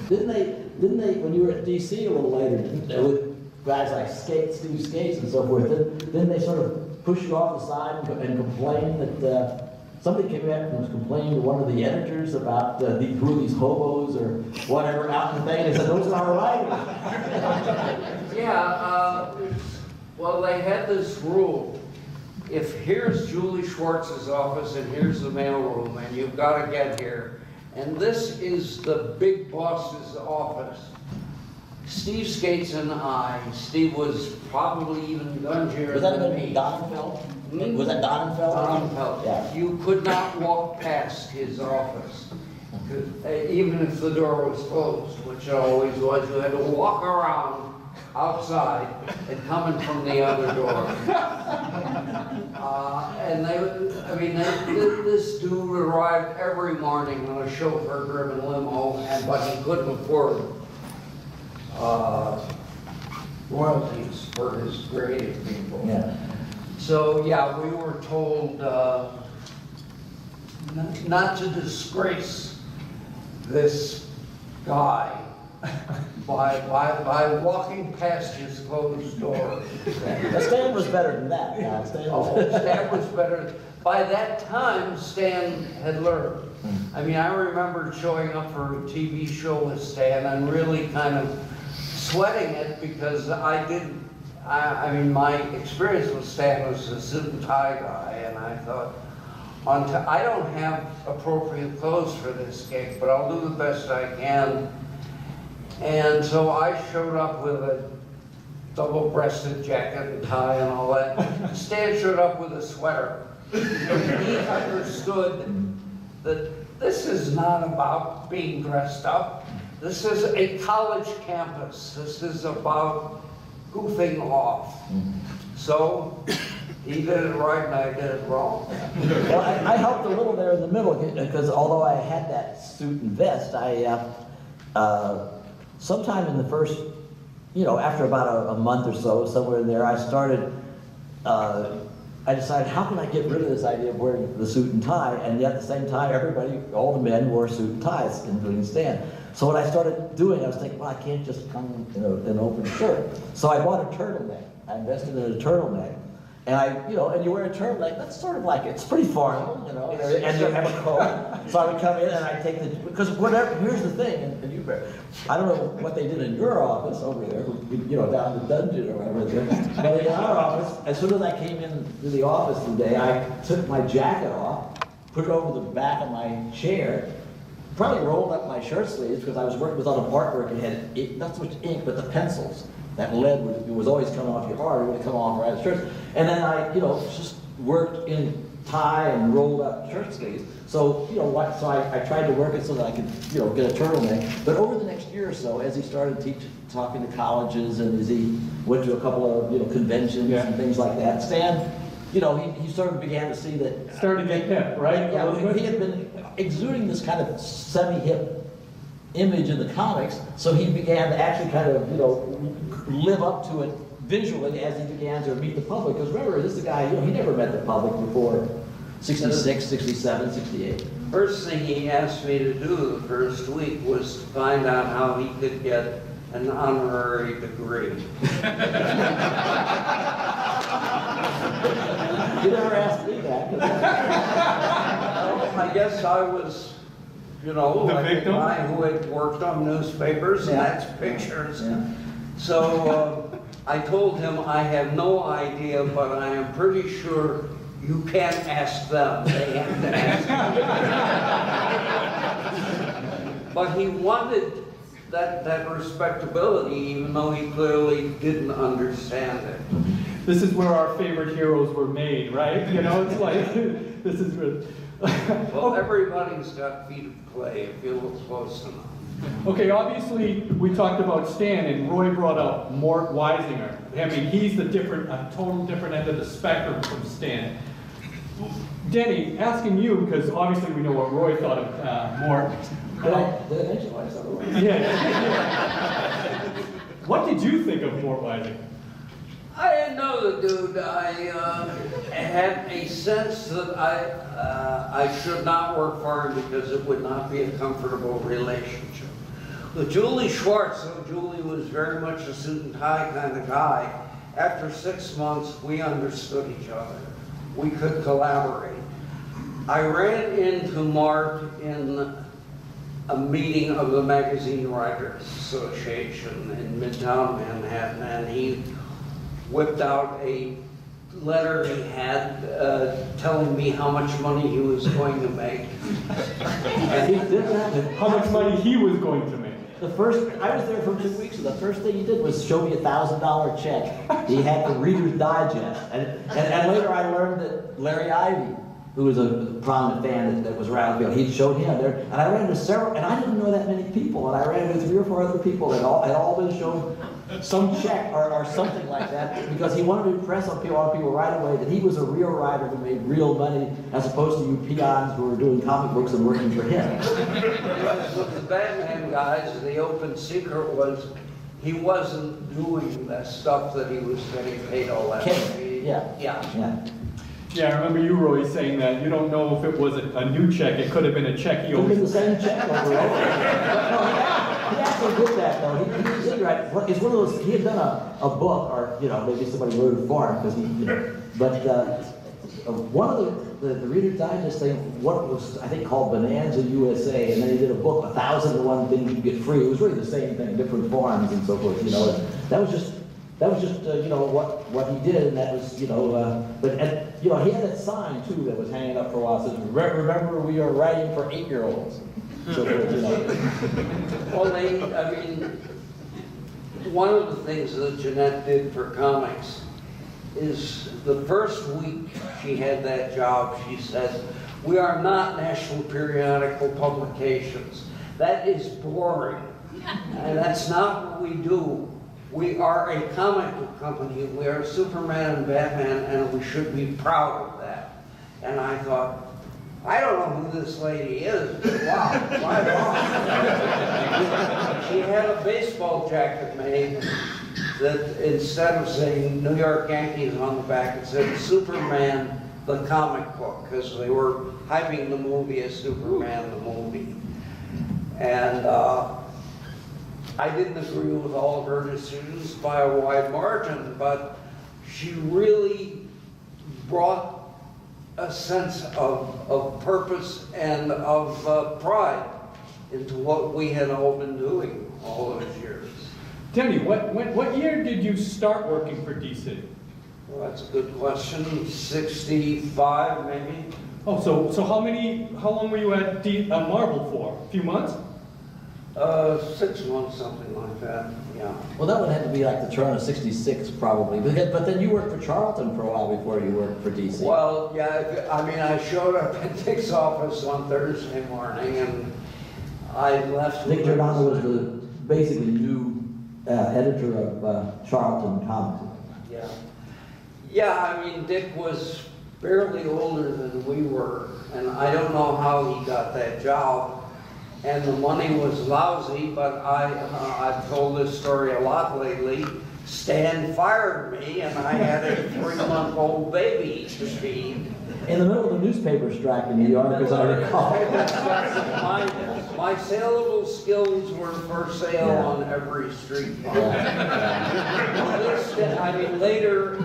Didn't they, when you were at DC a little later, with guys like Steve Skates and so forth, didn't they sort of push you off the side and complain that somebody came back and was complaining to one of the editors about who are these hobos or whatever out in the thing, and they said, those are our writers. Yeah, well, they had this rule. If here's Julie Schwartz's office and here's the mailroom and you've got to get here, and this is the big boss's office, Steve Skates and Steve was probably even gungier than me. Donenfeld? Was that Donenfeld? Donenfeld. Yeah. You could not walk past his office, even if the door was closed, which it always was. You had to walk around outside and coming from the other door. And this dude arrived every morning on a chauffeur-driven limo, but he couldn't afford royalties for his creative people. Yeah. So yeah, we were told not to disgrace this guy by walking past his closed door. Stan was better than that. Yeah, Stan was better. By that time, Stan had learned. I mean, I remember showing up for a TV show with Stan and really kind of sweating it because I mean, my experience with Stan was a suit and tie guy, and I thought, I don't have appropriate clothes for this gig, but I'll do the best I can. And so I showed up with a double-breasted jacket and tie and all that. Stan showed up with a sweater. He understood that this is not about being dressed up. This is a college campus. This is about goofing off. So he did it right and I did it wrong. Well, I helped a little there in the middle because although I had that suit and vest, sometime in the first, after about a month or so, somewhere in there, I decided, how can I get rid of this idea of wearing the suit and tie, and yet at the same time, all the men wore suit and ties, including Stan. So what I started doing, I was thinking, well, I can't just come in an open shirt. So I bought a turtleneck. I invested in a turtleneck. And and you wear a turtleneck, that's sort of like, it's pretty formal, and you have a coat. So I would come in and I take because here's the thing, and I don't know what they did in your office over there, down the dungeon or whatever, but in our office, as soon as I came into the office today, I took my jacket off, put it over the back of my chair, probably rolled up my shirt sleeves because I was working with other artwork and had not so much ink, but the pencils. That lead was always coming off your arm, it would come off right at the shirt. And then I, just worked in tie and rolled up shirt sleeves. So, so I tried to work it so that I could, get a turtleneck. But over the next year or so, as he started talking to colleges and as he went to a couple of, conventions and things like that, Stan, he sort of began to see that. Started to get hip, right? Yeah, he had been exuding this kind of semi-hip image in the comics, so he began to actually kind of, live up to it visually as he began to meet the public. Because remember, this is a guy, he never met the public before 66, 67, 68. First thing he asked me to do the first week was to find out how he could get an honorary degree. You never asked me that. I guess I was, like a guy who had worked on newspapers and that's pictures. Yeah. So I told him I have no idea, but I am pretty sure you can't ask them. They have to ask me. But he wanted that respectability, even though he clearly didn't understand it. This is where our favorite heroes were made, right? It's like, this is really... Well, everybody's got feet of clay if you look close enough. Okay, obviously, we talked about Stan, and Roy brought up Mort Weisinger. I mean, he's a total different end of the spectrum from Stan. Denny, asking you, because obviously we know what Roy thought of Mort. Did I mention why I said Roy? Yeah. What did you think of Mort Weisinger? I didn't know the dude. had a sense that I should not work for him because it would not be a comfortable relationship. With Julie Schwartz, though Julie was very much a suit and tie kind of guy, after 6 months, we understood each other. We could collaborate. I ran into Mark in a meeting of the Magazine Writers Association in Midtown Manhattan, and he whipped out a letter he had telling me how much money he was going to make. And he did that. How much money he was going to make? I was there for 2 weeks, and the first thing he did was show me $1,000 check. He had the Reader's Digest. And later I learned that Larry Ivy, who was a prominent fan that was around, he'd showed him there. And I ran into several, and I didn't know that many people, and I ran into 3 or 4 other people that had all been shown some check or something like that, because he wanted to impress on people right away that he was a real writer who made real money, as opposed to you peons who were doing comic books and working for him. With the Batman guys, the open secret was he wasn't doing that stuff that he was getting paid all that money. Yeah. Yeah, I remember you, Roy, saying that you don't know if it was a new check. It could have been a check he It could have been owed. the same check over and over. He actually did that, though. He did right. It's one of those, he had done a book, or, maybe somebody wrote it for him, because one of the Reader's Digest thing, what was, I think, called Bonanza USA, and then he did a book, 1,001 Things You Get Free. It was really the same thing, different forms and so forth, That was just what he did, and that was, he had that sign, too, that was hanging up for a while, says, remember, we are writing for 8-year-olds. So forth, Well, one of the things that Jeanette did for comics is the first week she had that job, she said, we are not national periodical publications. That is boring. And that's not what we do. We are a comic book company. We are Superman and Batman, and we should be proud of that. And I thought, I don't know who this lady is, but wow, right on. She had a baseball jacket made that instead of saying New York Yankees on the back, it said Superman, the comic book, because they were hyping the movie as Superman, the movie. And I didn't agree with all of her decisions by a wide margin, but she really brought a sense of purpose and of pride into what we had all been doing all those years. Denny, what year did you start working for DC? Well, that's a good question. 65, maybe. Oh, so how long were you at Marvel for? A few months? 6 months, something like that, yeah. Well, that would have to be like the turn of '66, probably. But then you worked for Charlton for a while before you worked for DC. Well, yeah, I showed up at Dick's office on Thursday morning, and I left. Dick Giordano was the basically new editor of Charlton Comics. Yeah. Yeah, Dick was barely older than we were, and I don't know how he got that job. And the money was lousy, but I've told this story a lot lately. Stan fired me, and I had a 3-month-old baby to feed. In the middle of the newspaper strike in New York, as I recall. My saleable skills were for sale on every street. Later,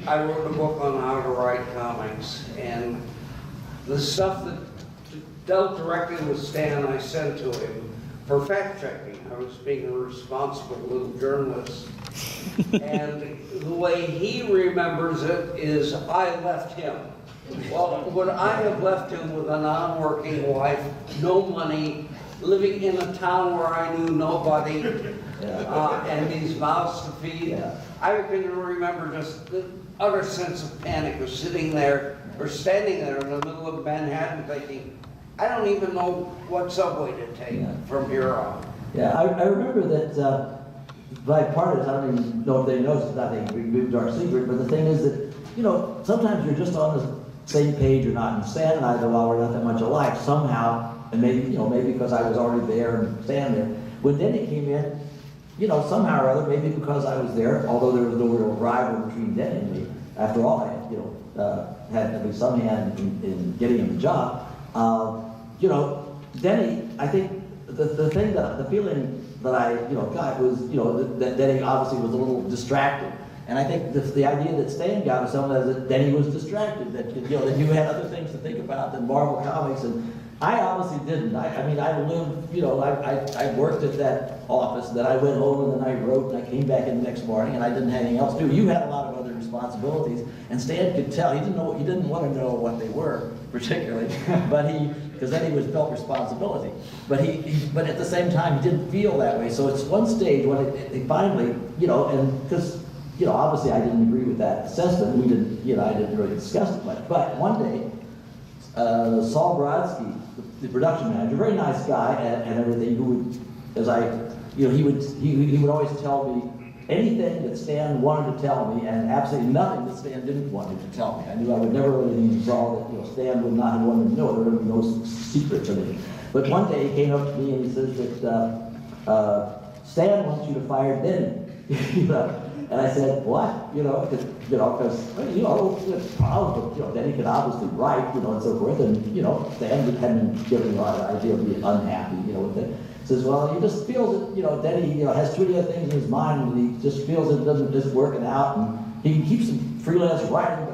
I wrote a book on how to write comics, and the stuff that dealt directly with Stan, I sent to him for fact-checking. I was being a responsible little journalist. And the way he remembers it is I left him. Well, would I have left him with a non-working wife, no money, living in a town where I knew nobody, and these mouths to feed? Yeah. I can remember just the utter sense of panic of sitting there or standing there in the middle of Manhattan thinking, I don't even know what subway to take from here on. Yeah, I remember that bipartisan, I don't even know if they noticed, I think we moved our secret, but the thing is that, sometimes you're just on the same page or not, and Stan and I, while we're not that much alike, somehow, and maybe because I was already there and Stan there, when Denny came in, somehow or other, maybe because I was there, although there was no real rival between Denny and me, after all, I, had at least some hand in getting him the job. Denny, I think the feeling that I, got was, that Denny obviously was a little distracted. And I think the idea that Stan got was something that Denny was distracted, that, that you had other things to think about than Marvel Comics. And I obviously didn't. I mean, I lived, I worked at that office, then I went home and then I wrote and I came back in the next morning and I didn't have anything else to do. You had a lot of other responsibilities, and Stan could tell, he didn't want to know what they were, particularly, but because then he felt responsibility. But but at the same time, he didn't feel that way. So it's one stage when it finally, and because, obviously I didn't agree with that assessment, we didn't, I didn't really discuss it much, but one day, Saul Brodsky, the production manager, very nice guy and everything, who would, he would always tell me anything that Stan wanted to tell me, and absolutely nothing that Stan didn't want him to tell me. I knew I would never really need to tell that, Stan would not have wanted to know. There would be no secrets or anything. But one day he came up to me and he says that Stan wants you to fire Denny. And I said, what? Because Denny could obviously write, and so forth, and, Stan hadn't given a lot of idea of being unhappy, with it. Says, well, he just feels that, Denny, has too many other things in his mind, and he just feels it isn't working out, and he can keep some freelance writing,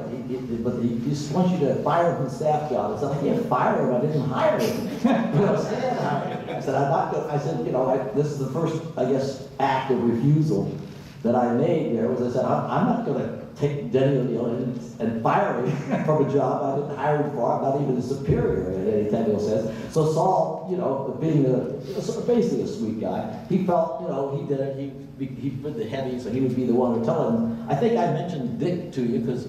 but he just wants you to fire him from the staff job. I said, I can't fire him, I didn't hire him. Stan hired him. I said, I'm not going to, I said, this is the first, I guess, act of refusal that I made there, was I said, I'm not going to take Denny and fire him from a job I didn't hire him for. I'm not even a superior in any technical sense. So Saul, being basically a sweet guy, he felt, he did it, he put the heavy, so he would be the one to tell him. I think I mentioned Dick to you because,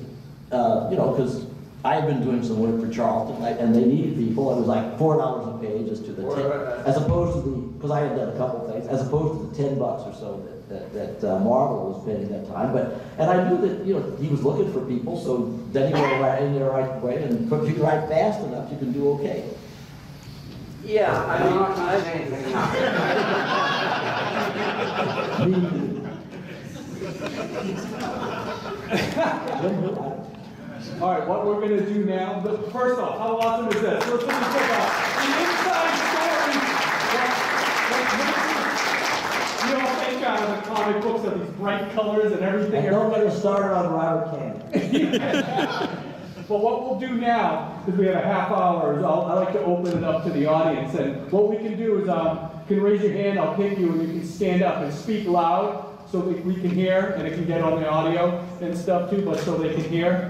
because I had been doing some work for Charlton, and they needed people. It was like $4 a page as to the as opposed to because I had done a couple of things, as opposed to the $10 or so that Marvel was paying at that time. And I knew that he was looking for people, so Denny went right in there right away. And if you can write fast enough, you can do okay. Yeah, I'm not going to say anything now. All right, what we're going to do now, first off, how awesome is this? Let's check out the inside story that think out of the comic books of these bright colors and everything. And don't get us started on Robert Cannon. But what we'll do now, because we have a half hour, is I like to open it up to the audience. And what we can do is, you can raise your hand, I'll pick you, and you can stand up and speak loud so that we can hear, and it can get on the audio and stuff too, but so they can hear.